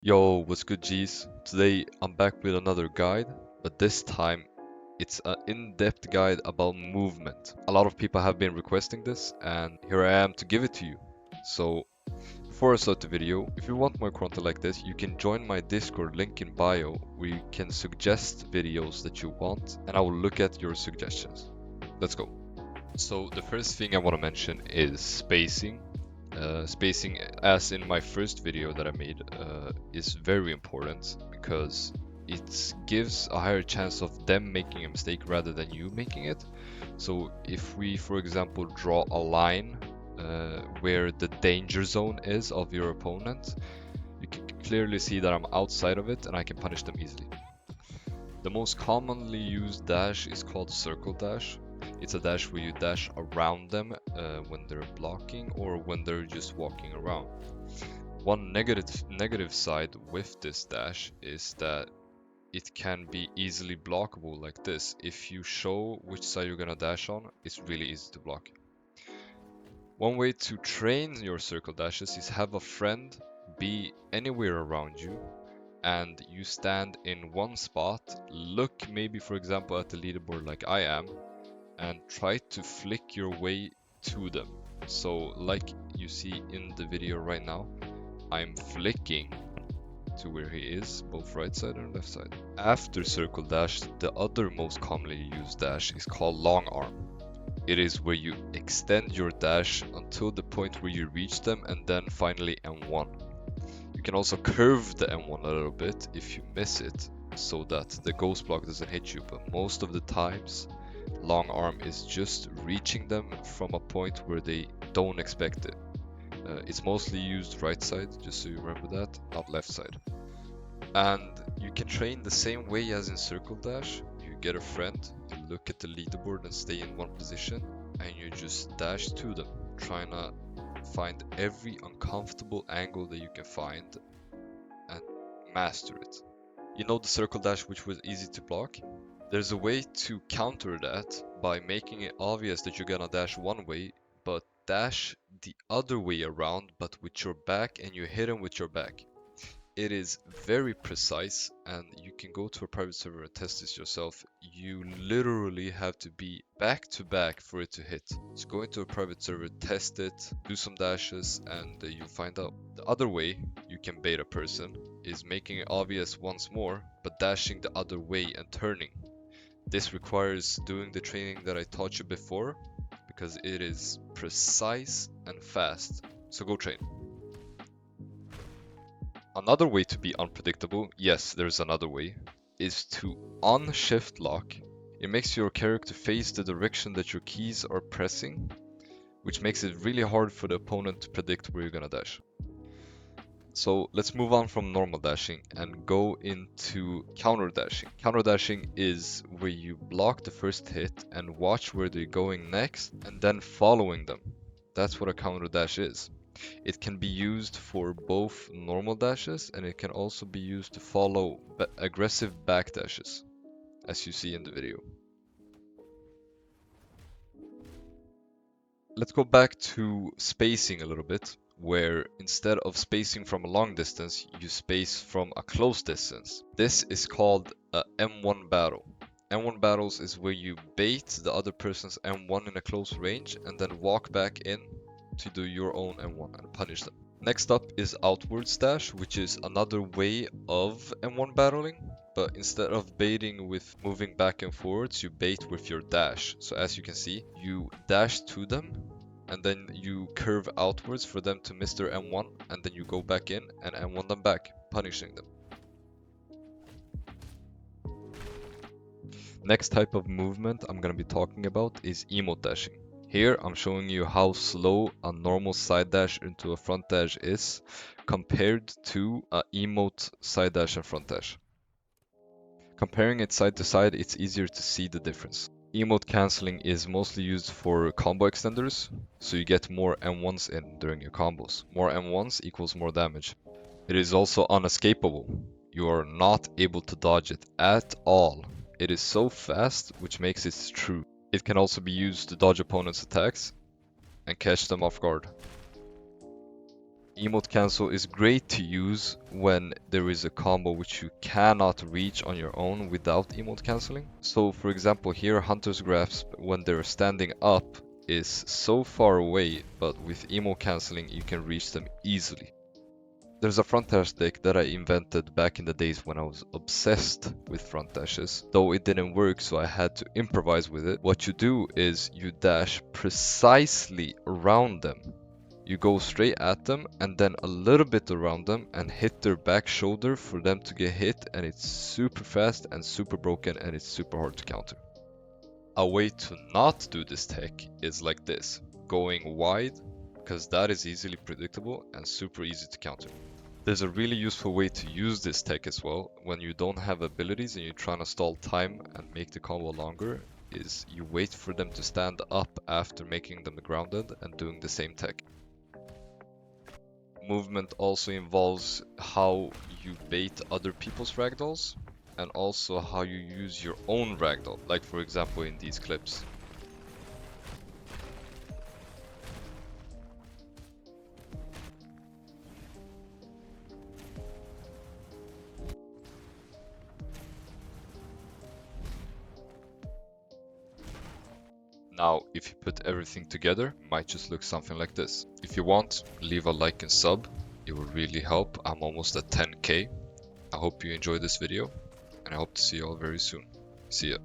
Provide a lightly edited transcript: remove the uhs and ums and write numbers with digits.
Yo, what's good, G's? Today I'm back with another guide, but this time it's an in-depth guide about movement. A lot of people have been requesting this, and here I am to give it to you. So, before I start the video, if you want more content like this, you can join my Discord link in bio, where you can suggest videos that you want, and I will look at your suggestions. Let's go. So, the first thing I want to mention is spacing. Spacing, as in my first video that I made, is very important because it gives a higher chance of them making a mistake rather than you making it. So if we, for example, draw a line where the danger zone is of your opponent, you can clearly see that I'm outside of it and I can punish them easily. The most commonly used dash is called circle dash. It's a dash where you dash around them when they're blocking or when they're just walking around. One negative side with this dash is that it can be easily blockable like this. If you show which side you're gonna dash on, it's really easy to block. One way to train your circle dashes is have a friend be anywhere around you and you stand in one spot, look maybe for example at the leaderboard like I am, and try to flick your way to them. So like you see in the video right now, I'm flicking to where he is, both right side and left side. After circle dash, the other most commonly used dash is called long arm. It is where you extend your dash until the point where you reach them and then finally M1. You can also curve the M1 a little bit if you miss it so that the ghost block doesn't hit you, but most of the times long arm is just reaching them from a point where they don't expect it. It's mostly used right side, just so you remember that, not left side. And you can train the same way as in circle dash. You get a friend, you look at the leaderboard and stay in one position, and you just dash to them, trying to find every uncomfortable angle that you can find and master it. You know the circle dash which was easy to block? There's a way to counter that by making it obvious that you're gonna dash one way, but dash the other way around, but with your back, and you hit him with your back. It is very precise, and you can go to a private server and test this yourself. You literally have to be back to back for it to hit. So go into a private server, test it, do some dashes, and you'll find out. The other way you can bait a person is making it obvious once more, but dashing the other way and turning. This requires doing the training that I taught you before, because it is precise and fast. So go train. Another way to be unpredictable, yes, there's another way, is to on-shift lock. It makes your character face the direction that your keys are pressing, which makes it really hard for the opponent to predict where you're gonna dash. So let's move on from normal dashing and go into counter dashing. Counter dashing is where you block the first hit and watch where they're going next and then following them. That's what a counter dash is. It can be used for both normal dashes and it can also be used to follow aggressive back dashes, as you see in the video. Let's go back to spacing a little bit, where instead of spacing from a long distance, you space from a close distance. This is called a M1 battle. M1 battles is where you bait the other person's M1 in a close range and then walk back in to do your own M1 and punish them. Next up is outwards dash, which is another way of M1 battling, but instead of baiting with moving back and forwards, you bait with your dash. So as you can see, you dash to them and then you curve outwards for them to miss their M1, and then you go back in and M1 them back, punishing them. Next type of movement I'm going to be talking about is emote dashing. Here I'm showing you how slow a normal side dash into a front dash is compared to a emote side dash and front dash. Comparing it side to side, it's easier to see the difference. Emote cancelling is mostly used for combo extenders, so you get more M1s in during your combos. More M1s equals more damage. It is also unescapable. You are not able to dodge it at all. It is so fast, which makes it true. It can also be used to dodge opponents' attacks and catch them off guard. Emote cancel is great to use when there is a combo which you cannot reach on your own without emote canceling. So for example here, Hunter's Grasp, when they're standing up, is so far away, but with emote canceling you can reach them easily. There's a front dash deck that I invented back in the days when I was obsessed with front dashes, though it didn't work, so I had to improvise with it. What you do is you dash precisely around them. You go straight at them and then a little bit around them and hit their back shoulder for them to get hit, and it's super fast and super broken and it's super hard to counter. A way to not do this tech is like this, going wide, because that is easily predictable and super easy to counter. There's a really useful way to use this tech as well when you don't have abilities and you're trying to stall time and make the combo longer, is you wait for them to stand up after making them grounded and doing the same tech. Movement also involves how you bait other people's ragdolls and also how you use your own ragdoll, like for example in these clips. Now, if you put everything together, it might just look something like this. If you want, leave a like and sub, it will really help. I'm almost at 10k. I hope you enjoyed this video, and I hope to see you all very soon. See ya.